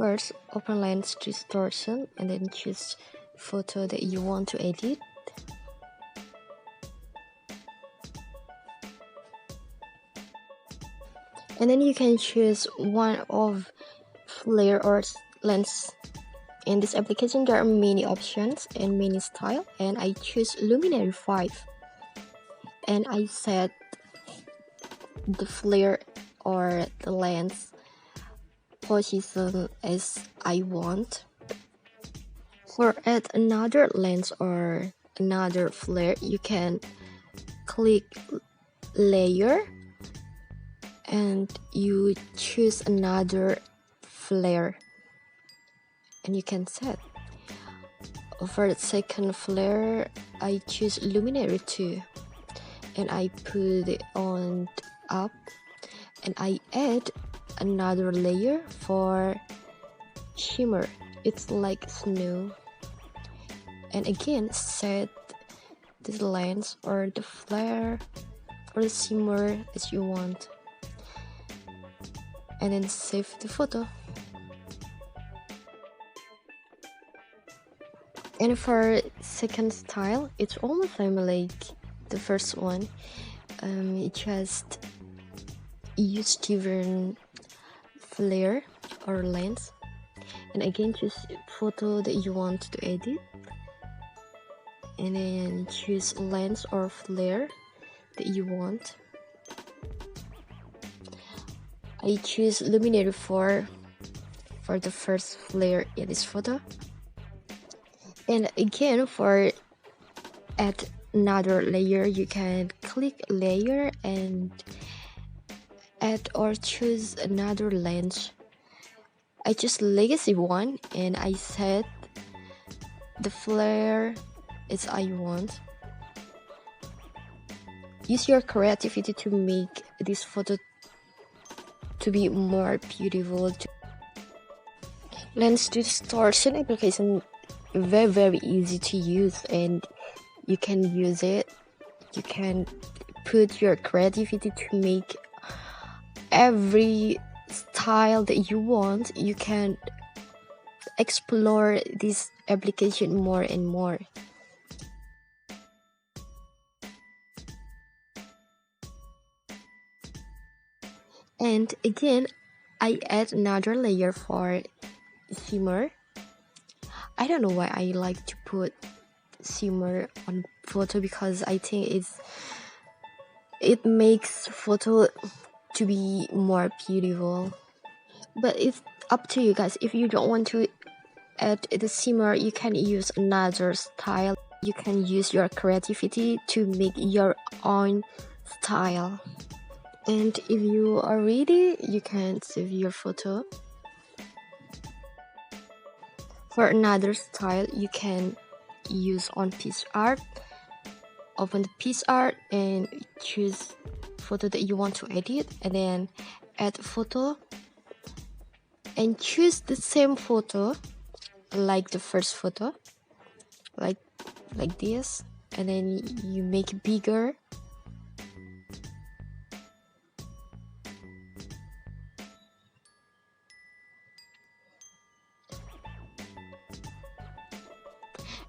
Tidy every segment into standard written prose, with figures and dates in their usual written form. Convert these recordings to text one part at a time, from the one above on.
First, open Lens Distortion and then choose photo that you want to edit. And then you can choose one of flare or lens. In this application, there are many options and many style, and I choose Luminary 5. And I set the flare or the lens position as I want. For add another lens or another flare, you can click layer and you choose another flare and you can set. For the second flare, I choose Luminary 2 and I put it on up and I add another layer for shimmer. It's like snow. And again, set the lens or the flare or the shimmer as you want. And then save the photo. And for second style, it's almost like the first one. It just use different flare or lens, and again choose photo that you want to edit, and then choose lens or flare that you want. I choose Luminary 4 for the first flare in this photo. And again, for add another layer, you can click layer and add or choose another lens. I choose Legacy 1 and I set the flare as I want. Use your creativity to make this photo to be more beautiful. Lens Distortion application very easy to use, and you can use it. You can put your creativity to make every style that you want. You can explore this application more and more. And again, I add another layer for shimmer. I don't know why I like to put shimmer on photo, because I think it makes photo to be more beautiful. But it's up to you guys. If you don't want to add the shimmer, you can use another style. You can use your creativity to make your own style. And if you are ready, you can save your photo. For another style, you can use on PicsArt. Open the PicsArt and choose photo that you want to edit, and then add photo and choose the same photo like the first photo, like this, and then you make it bigger.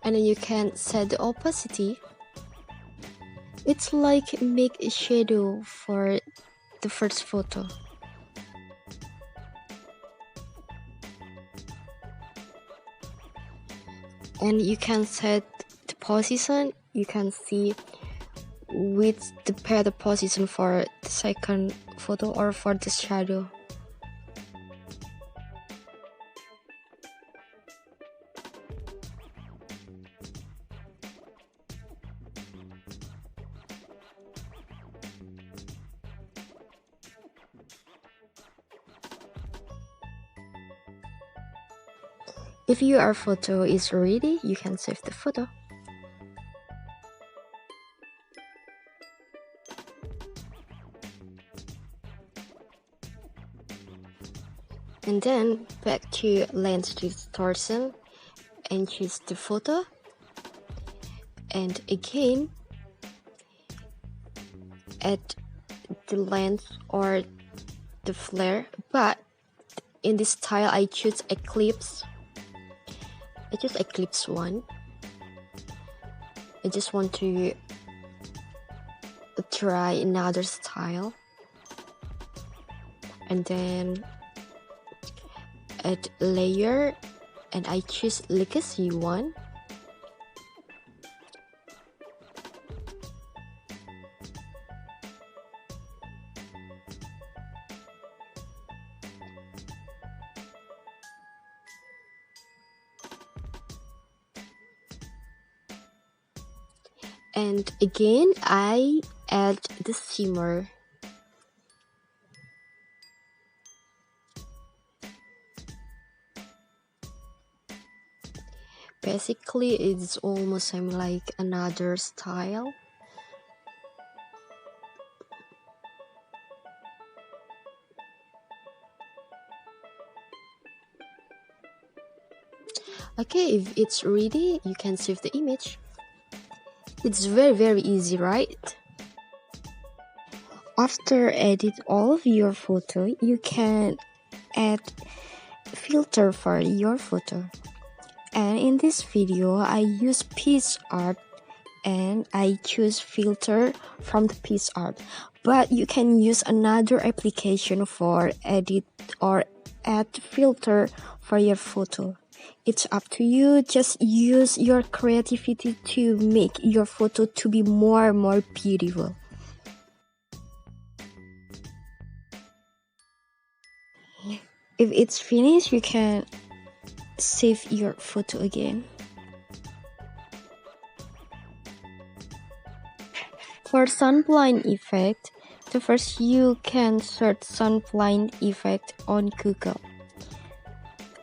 And then you can set the opacity. It's like make a shadow for the first photo. And you can set the position. You can see which the better position for the second photo or for the shadow. If your photo is ready, you can save the photo. And then back to Lens Distortion and choose the photo. And again, add the lens or the flare, but in this style, I choose Eclipse. I choose Eclipse one. I just want to try another style, and then add layer, and I choose Legacy one. And again, I add the shimmer. Basically, it's almost same like another style. Okay, if it's ready, you can save the image. It's very easy, right? After edit all of your photo, you can add filter for your photo. And in this video, I use PicsArt and I choose filter from the PicsArt. But you can use another application for edit or add filter for your photo. It's up to you. Just use your creativity to make your photo to be more beautiful. If it's finished, you can save your photo again. For sunblind effect, the first you can search sunblind effect on Google,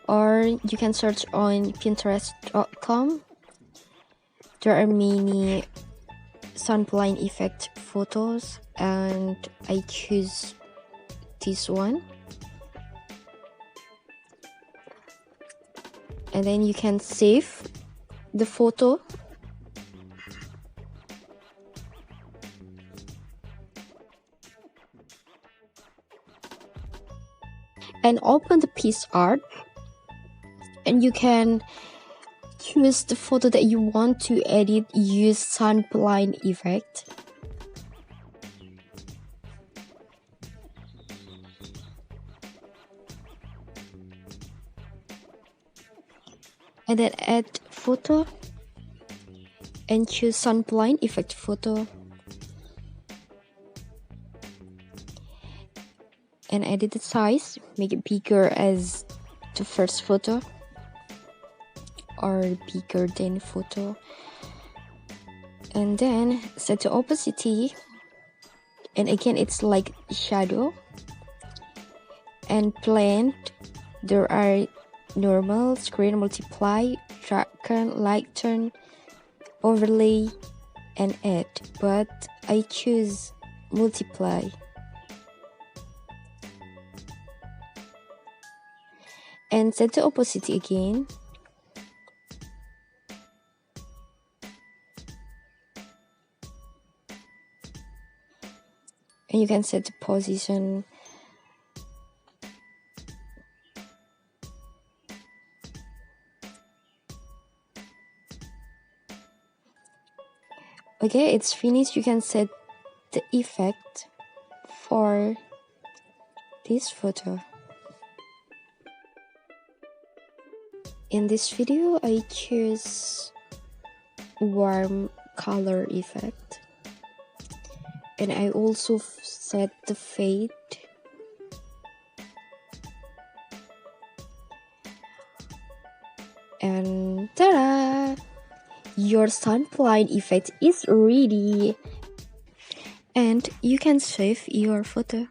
or you can search on Pinterest.com. There are many sunblind effect photos, and I choose this one. And then you can save the photo. And open the PicsArt, and you can choose the photo that you want to edit. Use sunblind effect. And then add photo and choose sunblind effect photo. And edit the size, make it bigger as the first photo or bigger than photo. And then set the opacity, and again it's like shadow. And blend, there are normal, screen, multiply, darken, lighten, overlay, and add, but I choose multiply. And set the opacity again. And you can set the position. Okay, it's finished. You can set the effect for this photo. In this video, I choose warm color effect, and I also set the fade. And ta-da! Your sunblind effect is ready, and you can save your photo.